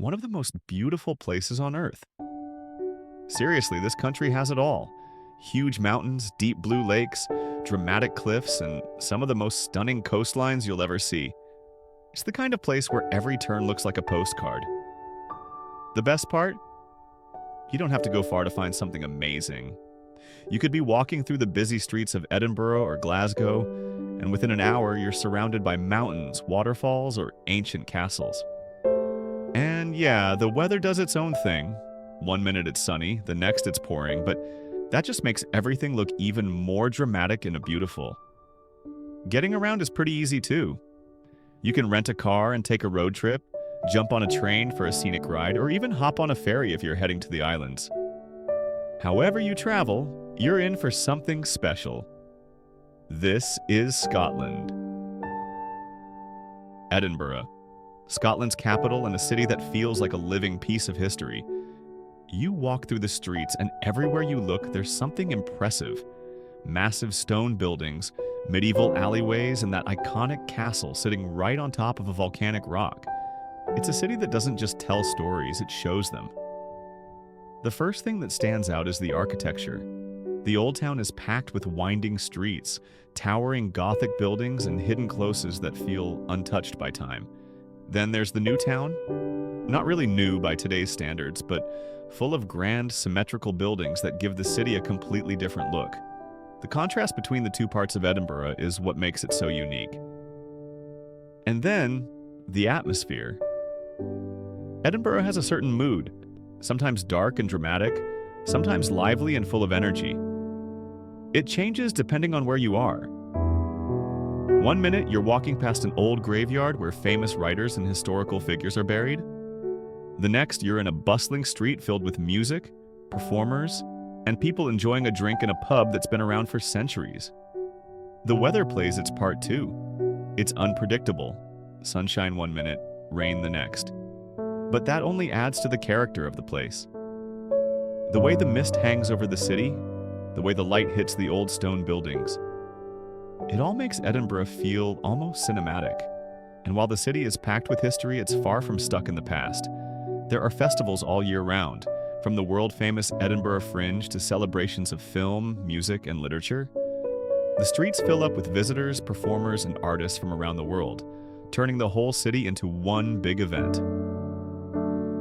one of the most beautiful places on Earth. Seriously, this country has it all. Huge mountains, deep blue lakes, dramatic cliffs, and some of the most stunning coastlines you'll ever see. It's the kind of place where every turn looks like a postcard. The best part? You don't have to go far to find something amazing. You could be walking through the busy streets of Edinburgh or Glasgow, and within an hour you're surrounded by mountains, waterfalls, or ancient castles. And yeah, the weather does its own thing. One minute it's sunny, the next it's pouring, but that just makes everything look even more dramatic and beautiful. Getting around is pretty easy too. You can rent a car and take a road trip, jump on a train for a scenic ride, or even hop on a ferry if you're heading to the islands. However you travel, you're in for something special. This is Scotland. Edinburgh, Scotland's capital and a city that feels like a living piece of history. You walk through the streets and everywhere you look, there's something impressive. Massive stone buildings, medieval alleyways, and that iconic castle sitting right on top of a volcanic rock. It's a city that doesn't just tell stories, it shows them. The first thing that stands out is the architecture. The Old Town is packed with winding streets, towering Gothic buildings, and hidden closes that feel untouched by time. Then there's the New Town. Not really new by today's standards, but full of grand, symmetrical buildings that give the city a completely different look. The contrast between the two parts of Edinburgh is what makes it so unique. And then, the atmosphere. Edinburgh has a certain mood, sometimes dark and dramatic, sometimes lively and full of energy. It changes depending on where you are. One minute, you're walking past an old graveyard where famous writers and historical figures are buried. The next, you're in a bustling street filled with music, performers, and people enjoying a drink in a pub that's been around for centuries. The weather plays its part too. It's unpredictable. Sunshine one minute, rain the next. But that only adds to the character of the place. The way the mist hangs over the city, the way the light hits the old stone buildings, it all makes Edinburgh feel almost cinematic. And while the city is packed with history, it's far from stuck in the past. There are festivals all year round, from the world-famous Edinburgh Fringe to celebrations of film, music, and literature. The streets fill up with visitors, performers, and artists from around the world, turning the whole city into one big event.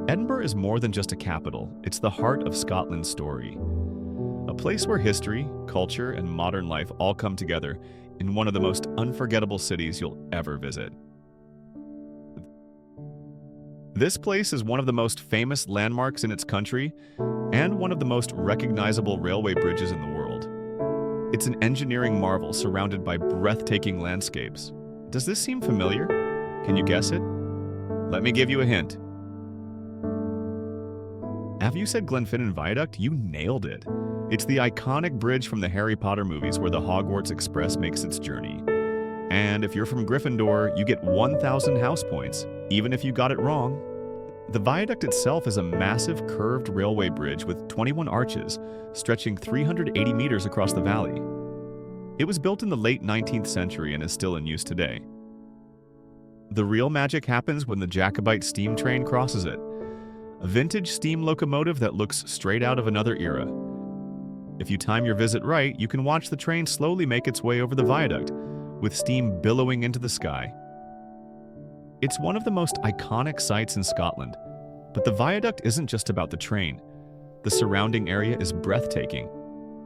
Edinburgh is more than just a capital, it's the heart of Scotland's story. A place where history, culture, and modern life all come together in one of the most unforgettable cities you'll ever visit. This place is one of the most famous landmarks in its country and one of the most recognizable railway bridges in the world. It's an engineering marvel surrounded by breathtaking landscapes. Does this seem familiar? Can you guess it? Let me give you a hint. Have you said Glenfinnan Viaduct? You nailed it. It's the iconic bridge from the Harry Potter movies where the Hogwarts Express makes its journey. And if you're from Gryffindor, you get 1,000 house points, even if you got it wrong. The viaduct itself is a massive curved railway bridge with 21 arches, stretching 380 meters across the valley. It was built in the late 19th century and is still in use today. The real magic happens when the Jacobite steam train crosses it, a vintage steam locomotive that looks straight out of another era. If you time your visit right, you can watch the train slowly make its way over the viaduct, with steam billowing into the sky. It's one of the most iconic sights in Scotland, but the viaduct isn't just about the train. The surrounding area is breathtaking.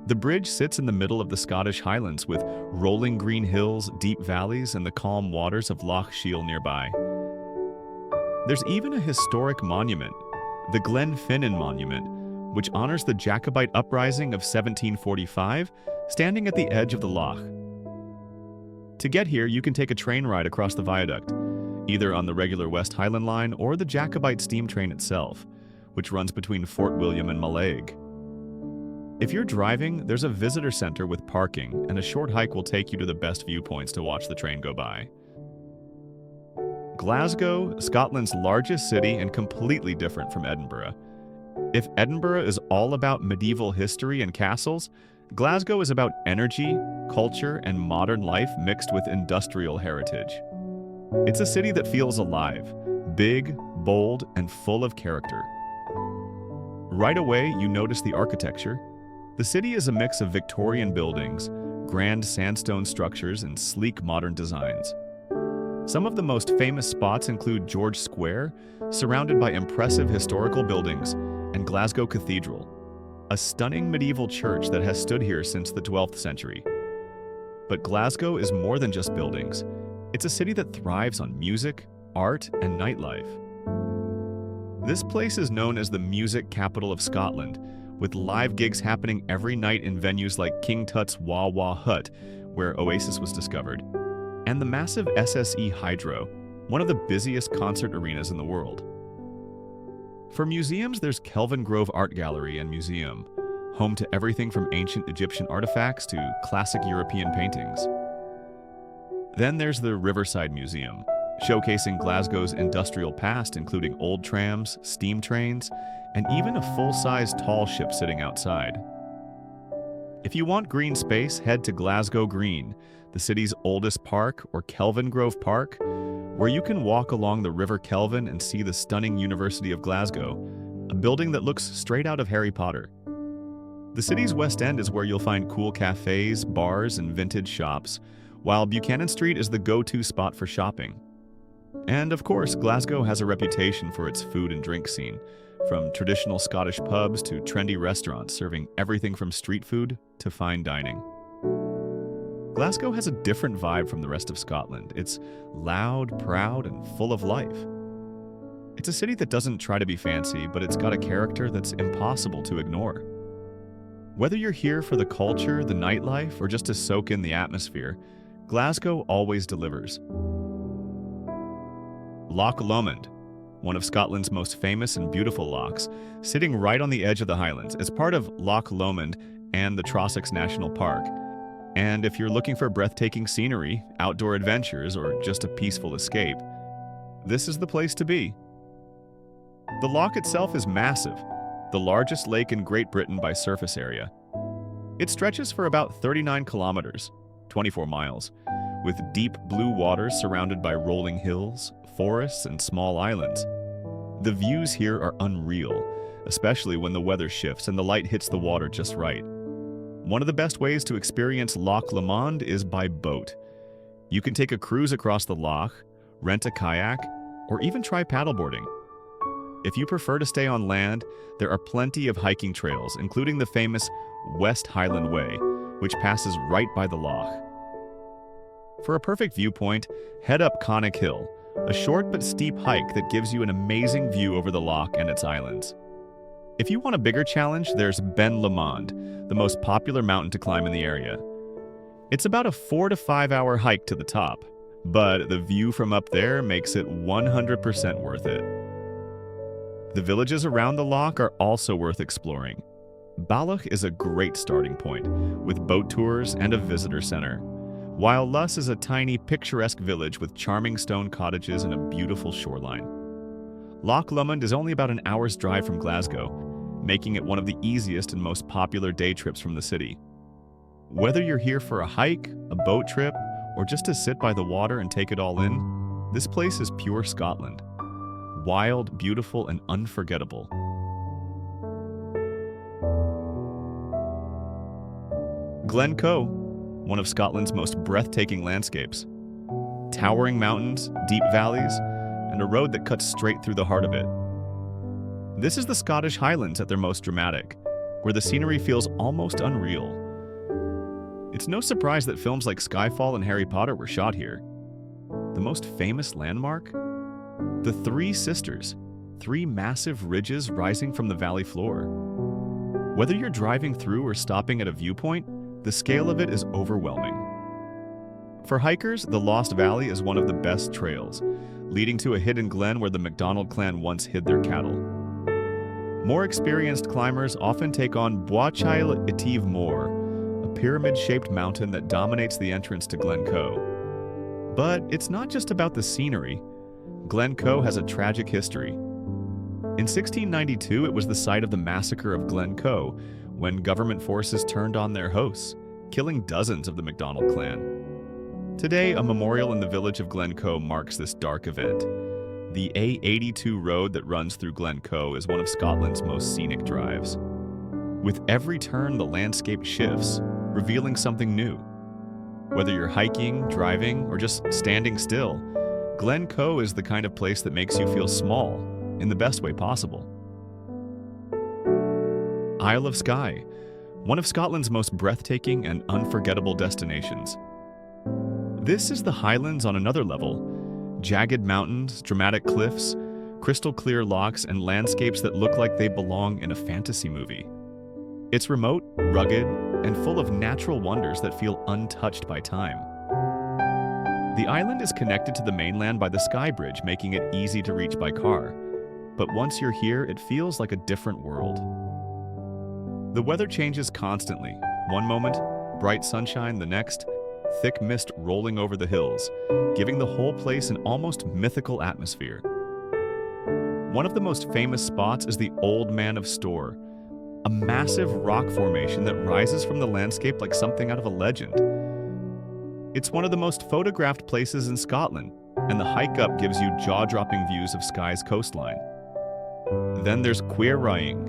The bridge sits in the middle of the Scottish highlands with rolling green hills, deep valleys, and the calm waters of Loch Lomond nearby. There's even a historic monument, the Glenfinnan Monument, which honors the Jacobite uprising of 1745, standing at the edge of the loch. To get here, you can take a train ride across the viaduct, either on the regular West Highland Line or the Jacobite steam train itself, which runs between Fort William and Mull. If you're driving, there's a visitor center with parking, and a short hike will take you to the best viewpoints to watch the train go by. Glasgow, Scotland's largest city and completely different from Edinburgh. If Edinburgh is all about medieval history and castles, Glasgow is about energy, culture, and modern life mixed with industrial heritage. It's a city that feels alive, big, bold, and full of character. Right away, you notice the architecture. The city is a mix of Victorian buildings, grand sandstone structures, and sleek modern designs. Some of the most famous spots include George Square, surrounded by impressive historical buildings, and Glasgow Cathedral, a stunning medieval church that has stood here since the 12th century. But Glasgow is more than just buildings. It's a city that thrives on music, art, and nightlife. This place is known as the music capital of Scotland, with live gigs happening every night in venues like King Tut's Wah Wah Hut, where Oasis was discovered, and the massive SSE Hydro, one of the busiest concert arenas in the world. For museums, there's Kelvin Grove Art Gallery and Museum, home to everything from ancient Egyptian artifacts to classic European paintings. Then there's the Riverside Museum, showcasing Glasgow's industrial past, including old trams, steam trains, and even a full-size tall ship sitting outside. If you want green space, head to Glasgow Green, the city's oldest park, or Kelvin Grove Park, where you can walk along the River Kelvin and see the stunning University of Glasgow, a building that looks straight out of Harry Potter. The city's West End is where you'll find cool cafes, bars, and vintage shops, while Buchanan Street is the go-to spot for shopping. And of course, Glasgow has a reputation for its food and drink scene, from traditional Scottish pubs to trendy restaurants serving everything from street food to fine dining. Glasgow has a different vibe from the rest of Scotland. It's loud, proud, and full of life. It's a city that doesn't try to be fancy, but it's got a character that's impossible to ignore. Whether you're here for the culture, the nightlife, or just to soak in the atmosphere, Glasgow always delivers. Loch Lomond, one of Scotland's most famous and beautiful lochs, sitting right on the edge of the Highlands, is part of Loch Lomond and the Trossachs National Park. And if you're looking for breathtaking scenery, outdoor adventures, or just a peaceful escape, this is the place to be. The loch itself is massive, the largest lake in Great Britain by surface area. It stretches for about 39 kilometers, 24 miles, with deep blue waters surrounded by rolling hills, forests, and small islands. The views here are unreal, especially when the weather shifts and the light hits the water just right. One of the best ways to experience Loch Lomond is by boat. You can take a cruise across the loch, rent a kayak, or even try paddleboarding. If you prefer to stay on land, there are plenty of hiking trails, including the famous West Highland Way, which passes right by the loch. For a perfect viewpoint, head up Conic Hill, a short but steep hike that gives you an amazing view over the loch and its islands. If you want a bigger challenge, there's Ben Lomond, the most popular mountain to climb in the area. It's about a 4 to 5 hour hike to the top, but the view from up there makes it 100% worth it. The villages around the loch are also worth exploring. Balloch is a great starting point, with boat tours and a visitor center, while Luss is a tiny, picturesque village with charming stone cottages and a beautiful shoreline. Loch Lomond is only about an hour's drive from Glasgow, making it one of the easiest and most popular day trips from the city. Whether you're here for a hike, a boat trip, or just to sit by the water and take it all in, this place is pure Scotland. Wild, beautiful, and unforgettable. Glen Coe, one of Scotland's most breathtaking landscapes. Towering mountains, deep valleys, and a road that cuts straight through the heart of it. This is the Scottish Highlands at their most dramatic, where the scenery feels almost unreal. It's no surprise that films like Skyfall and Harry Potter were shot here. The most famous landmark? The Three Sisters, 3 massive ridges rising from the valley floor. Whether you're driving through or stopping at a viewpoint, the scale of it is overwhelming. For hikers, the Lost Valley is one of the best trails, leading to a hidden glen where the MacDonald clan once hid their cattle. More experienced climbers often take on Boischail Etive Moor, a pyramid-shaped mountain that dominates the entrance to Glen Coe. But it's not just about the scenery. Glen Coe has a tragic history. In 1692, it was the site of the massacre of Glen Coe, when government forces turned on their hosts, killing dozens of the MacDonald clan. Today, a memorial in the village of Glen Coe marks this dark event. The A82 road that runs through Glen Coe is one of Scotland's most scenic drives. With every turn, the landscape shifts, revealing something new. Whether you're hiking, driving, or just standing still, Glen Coe is the kind of place that makes you feel small, in the best way possible. Isle of Skye, one of Scotland's most breathtaking and unforgettable destinations. This is the Highlands on another level. Jagged mountains, dramatic cliffs, crystal clear lochs, and landscapes that look like they belong in a fantasy movie. It's remote, rugged, and full of natural wonders that feel untouched by time. The island is connected to the mainland by the Skye Bridge, making it easy to reach by car. But once you're here, it feels like a different world. The weather changes constantly. One moment, bright sunshine, the next, thick mist rolling over the hills, giving the whole place an almost mythical atmosphere. One of the most famous spots is the Old Man of Storr, a massive rock formation that rises from the landscape like something out of a legend. It's one of the most photographed places in Scotland, and the hike up gives you jaw-dropping views of Skye's coastline. Then there's Queer Rhying,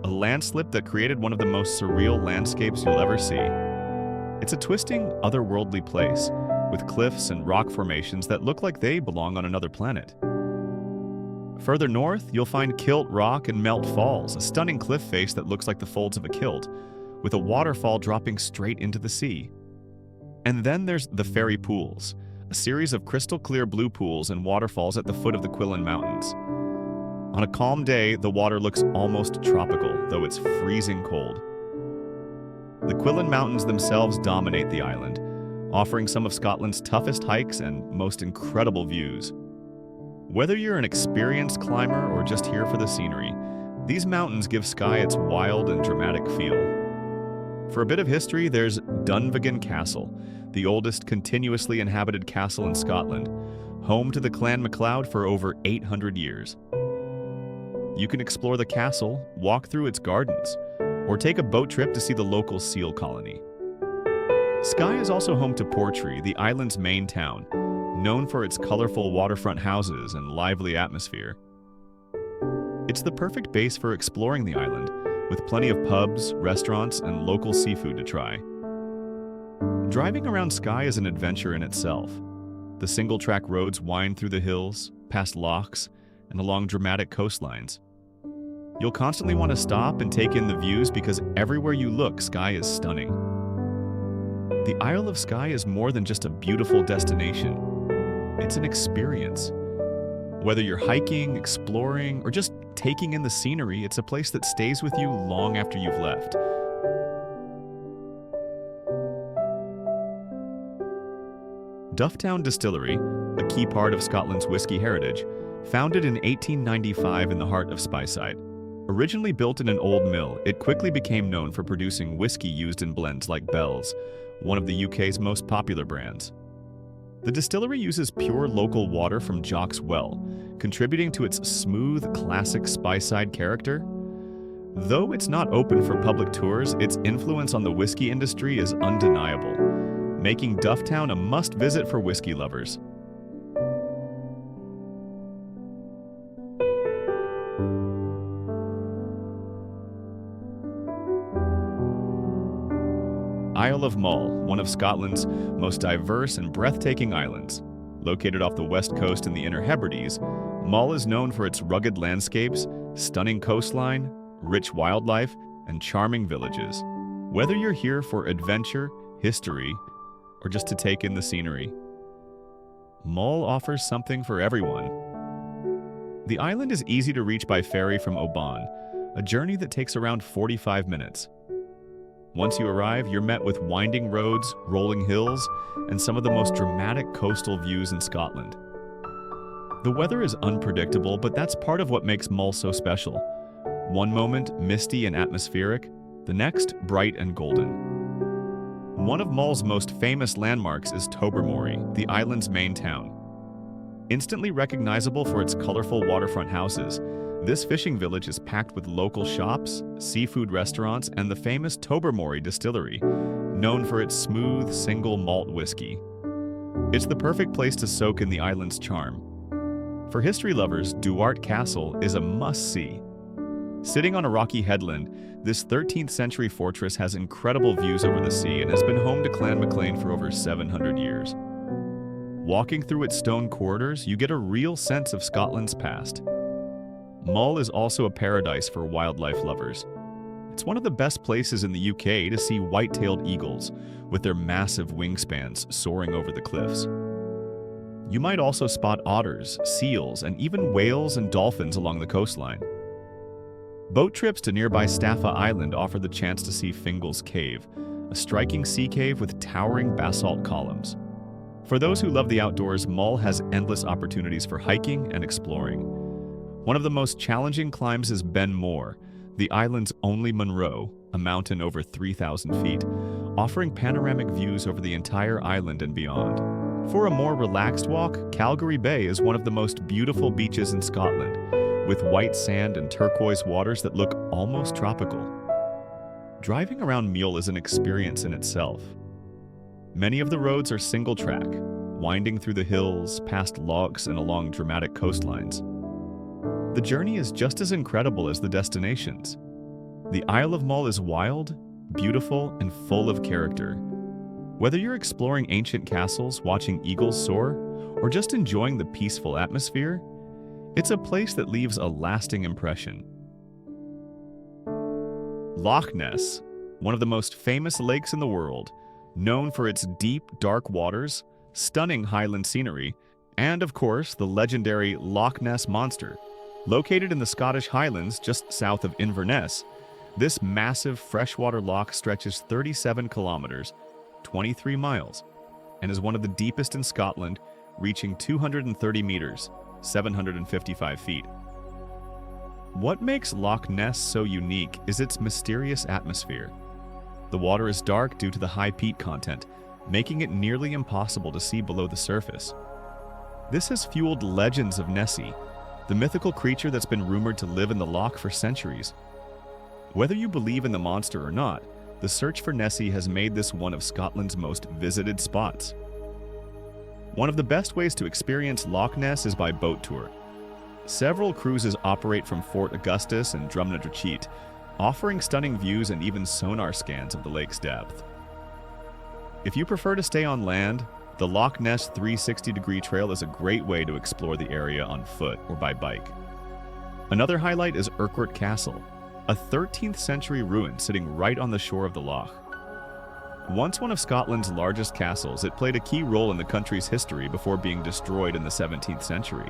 a landslip that created one of the most surreal landscapes you'll ever see. It's a twisting, otherworldly place, with cliffs and rock formations that look like they belong on another planet. Further north, you'll find Kilt Rock and Melt Falls, a stunning cliff face that looks like the folds of a kilt, with a waterfall dropping straight into the sea. And then there's the Fairy Pools, a series of crystal clear blue pools and waterfalls at the foot of the Quillan Mountains. On a calm day, the water looks almost tropical, though it's freezing cold. The Quillan Mountains themselves dominate the island, offering some of Scotland's toughest hikes and most incredible views. Whether you're an experienced climber or just here for the scenery, these mountains give Skye its wild and dramatic feel. For a bit of history, there's Dunvegan Castle, the oldest continuously inhabited castle in Scotland, home to the Clan MacLeod for over 800 years. You can explore the castle, walk through its gardens, or take a boat trip to see the local seal colony. Skye is also home to Portree, the island's main town, known for its colorful waterfront houses and lively atmosphere. It's the perfect base for exploring the island, with plenty of pubs, restaurants, and local seafood to try. Driving around Skye is an adventure in itself. The single-track roads wind through the hills, past lochs, and along dramatic coastlines. You'll constantly want to stop and take in the views because everywhere you look, Skye is stunning. The Isle of Skye is more than just a beautiful destination. It's an experience. Whether you're hiking, exploring, or just taking in the scenery, it's a place that stays with you long after you've left. Dufftown Distillery, a key part of Scotland's whiskey heritage, founded in 1895 in the heart of Speyside. Originally built in an old mill, it quickly became known for producing whiskey used in blends like Bell's, one of the UK's most popular brands. The distillery uses pure local water from Jock's Well, contributing to its smooth, classic Speyside character. Though it's not open for public tours, its influence on the whiskey industry is undeniable, making Dufftown a must-visit for whiskey lovers. Isle of Mull, one of Scotland's most diverse and breathtaking islands. Located off the west coast in the inner Hebrides, Mull is known for its rugged landscapes, stunning coastline, rich wildlife, and charming villages. Whether you're here for adventure, history, or just to take in the scenery, Mull offers something for everyone. The island is easy to reach by ferry from Oban, a journey that takes around 45 minutes. Once you arrive, you're met with winding roads, rolling hills, and some of the most dramatic coastal views in Scotland. The weather is unpredictable, but that's part of what makes Mull so special. One moment, misty and atmospheric, the next, bright and golden. One of Mull's most famous landmarks is Tobermory, the island's main town. Instantly recognizable for its colorful waterfront houses, this fishing village is packed with local shops, seafood restaurants, and the famous Tobermory distillery, known for its smooth, single malt whiskey. It's the perfect place to soak in the island's charm. For history lovers, Duart Castle is a must-see. Sitting on a rocky headland, this 13th century fortress has incredible views over the sea and has been home to Clan MacLean for over 700 years. Walking through its stone corridors, you get a real sense of Scotland's past. Mull is also a paradise for wildlife lovers. It's one of the best places in the UK to see white-tailed eagles, with their massive wingspans soaring over the cliffs. You might also spot otters, seals, and even whales and dolphins along the coastline. Boat trips to nearby Staffa Island offer the chance to see Fingal's Cave, a striking sea cave with towering basalt columns. For those who love the outdoors, Mull has endless opportunities for hiking and exploring. One of the most challenging climbs is Ben More, the island's only Munro, a mountain over 3,000 feet, offering panoramic views over the entire island and beyond. For a more relaxed walk, Calgary Bay is one of the most beautiful beaches in Scotland, with white sand and turquoise waters that look almost tropical. Driving around Mull is an experience in itself. Many of the roads are single-track, winding through the hills, past lochs, and along dramatic coastlines. The journey is just as incredible as the destinations. The Isle of Mull is wild, beautiful, and full of character. Whether you're exploring ancient castles, watching eagles soar, or just enjoying the peaceful atmosphere, it's a place that leaves a lasting impression. Loch Ness, one of the most famous lakes in the world, known for its deep, dark waters, stunning highland scenery, and of course, the legendary Loch Ness Monster. Located in the Scottish Highlands just south of Inverness, this massive freshwater loch stretches 37 kilometers, 23 miles, and is one of the deepest in Scotland, reaching 230 meters, 755 feet. What makes Loch Ness so unique is its mysterious atmosphere. The water is dark due to the high peat content, making it nearly impossible to see below the surface. This has fueled legends of Nessie, the mythical creature that's been rumored to live in the loch for centuries. Whether you believe in the monster or not, the search for Nessie has made this one of Scotland's most visited spots. One of the best ways to experience Loch Ness is by boat tour. Several cruises operate from Fort Augustus and Drumnadrochit, offering stunning views and even sonar scans of the lake's depth. If you prefer to stay on land, the Loch Ness 360-degree trail is a great way to explore the area on foot or by bike. Another highlight is Urquhart Castle, a 13th century ruin sitting right on the shore of the loch. Once one of Scotland's largest castles, it played a key role in the country's history before being destroyed in the 17th century.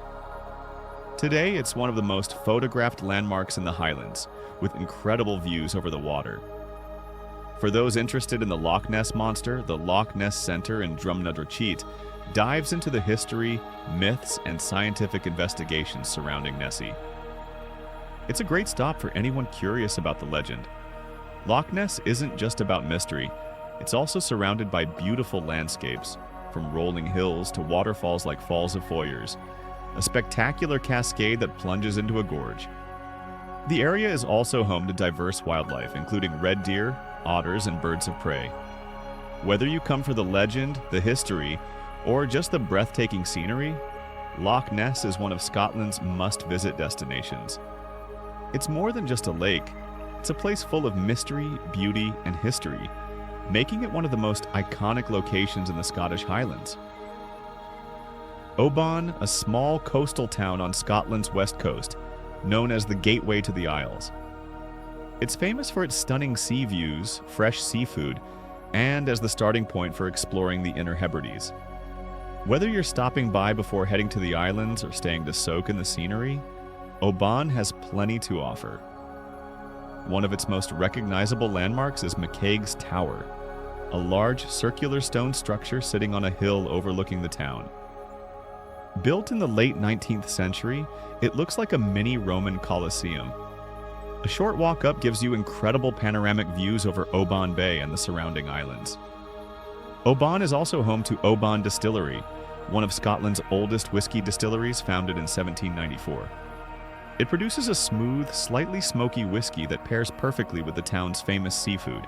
Today, it's one of the most photographed landmarks in the Highlands, with incredible views over the water. For those interested in the Loch Ness Monster, the Loch Ness Centre in Drumnadrochit dives into the history, myths, and scientific investigations surrounding Nessie. It's a great stop for anyone curious about the legend. Loch Ness isn't just about mystery, it's also surrounded by beautiful landscapes, from rolling hills to waterfalls like Falls of Foyers, a spectacular cascade that plunges into a gorge. The area is also home to diverse wildlife, including red deer, otters, and birds of prey. Whether you come for the legend, the history, or just the breathtaking scenery, Loch Ness is one of Scotland's must-visit destinations. It's more than just a lake, it's a place full of mystery, beauty, and history, making it one of the most iconic locations in the Scottish Highlands. Oban, a small coastal town on Scotland's west coast, known as the Gateway to the Isles. It's famous for its stunning sea views, fresh seafood, and as the starting point for exploring the Inner Hebrides. Whether you're stopping by before heading to the islands or staying to soak in the scenery, Oban has plenty to offer. One of its most recognizable landmarks is McCaig's Tower, a large circular stone structure sitting on a hill overlooking the town. Built in the late 19th century, it looks like a mini Roman Colosseum. A short walk up gives you incredible panoramic views over Oban Bay and the surrounding islands. Oban is also home to Oban Distillery, one of Scotland's oldest whiskey distilleries founded in 1794. It produces a smooth, slightly smoky whiskey that pairs perfectly with the town's famous seafood.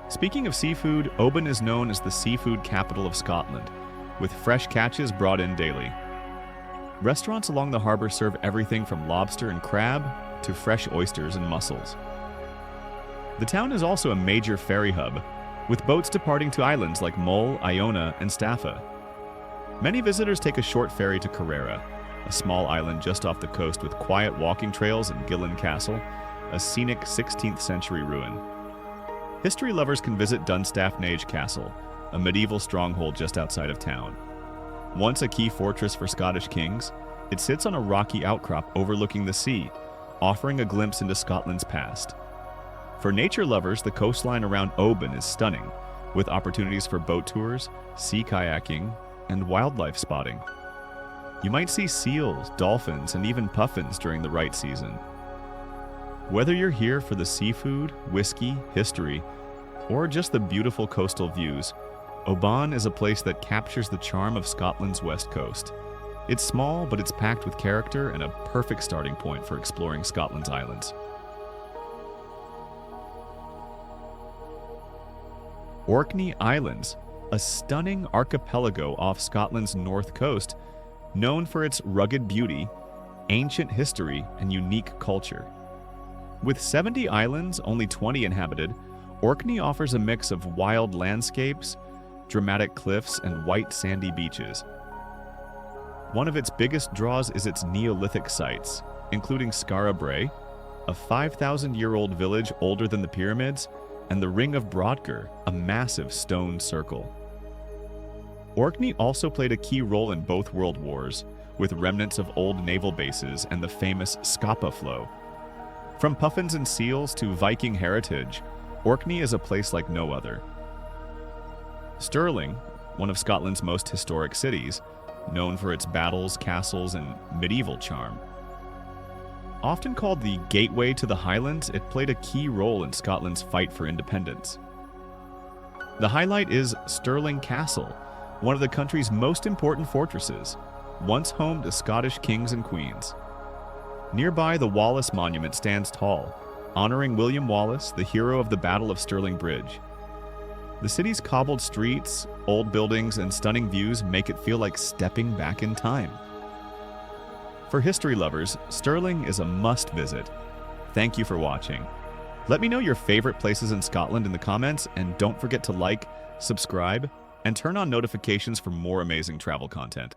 Speaking of seafood, Oban is known as the seafood capital of Scotland, with fresh catches brought in daily. Restaurants along the harbor serve everything from lobster and crab to fresh oysters and mussels. The town is also a major ferry hub, with boats departing to islands like Mull, Iona, and Staffa. Many visitors take a short ferry to Carrera, a small island just off the coast with quiet walking trails and Glen Castle, a scenic 16th century ruin. History lovers can visit Dunstaffnage Castle, a medieval stronghold just outside of town. Once a key fortress for Scottish kings, it sits on a rocky outcrop overlooking the sea, offering a glimpse into Scotland's past. For nature lovers, the coastline around Oban is stunning, with opportunities for boat tours, sea kayaking, and wildlife spotting. You might see seals, dolphins, and even puffins during the right season. Whether you're here for the seafood, whiskey, history, or just the beautiful coastal views, Oban is a place that captures the charm of Scotland's west coast. It's small, but it's packed with character and a perfect starting point for exploring Scotland's islands. Orkney Islands, a stunning archipelago off Scotland's north coast, known for its rugged beauty, ancient history, and unique culture. With 70 islands, only 20 inhabited, Orkney offers a mix of wild landscapes, dramatic cliffs, and white sandy beaches. One of its biggest draws is its Neolithic sites, including Skara Brae, a 5,000-year-old village older than the pyramids, and the Ring of Brodgar, a massive stone circle. Orkney also played a key role in both world wars, with remnants of old naval bases and the famous Scapa Flow. From puffins and seals to Viking heritage, Orkney is a place like no other. Stirling, one of Scotland's most historic cities, known for its battles, castles, and medieval charm. Often called the gateway to the Highlands, it played a key role in Scotland's fight for independence. The highlight is Stirling Castle, one of the country's most important fortresses, once home to Scottish kings and queens. Nearby, the Wallace Monument stands tall, honoring William Wallace, the hero of the Battle of Stirling Bridge. The city's cobbled streets, old buildings, and stunning views make it feel like stepping back in time. For history lovers, Stirling is a must-visit. Thank you for watching. Let me know your favorite places in Scotland in the comments, and don't forget to like, subscribe, and turn on notifications for more amazing travel content.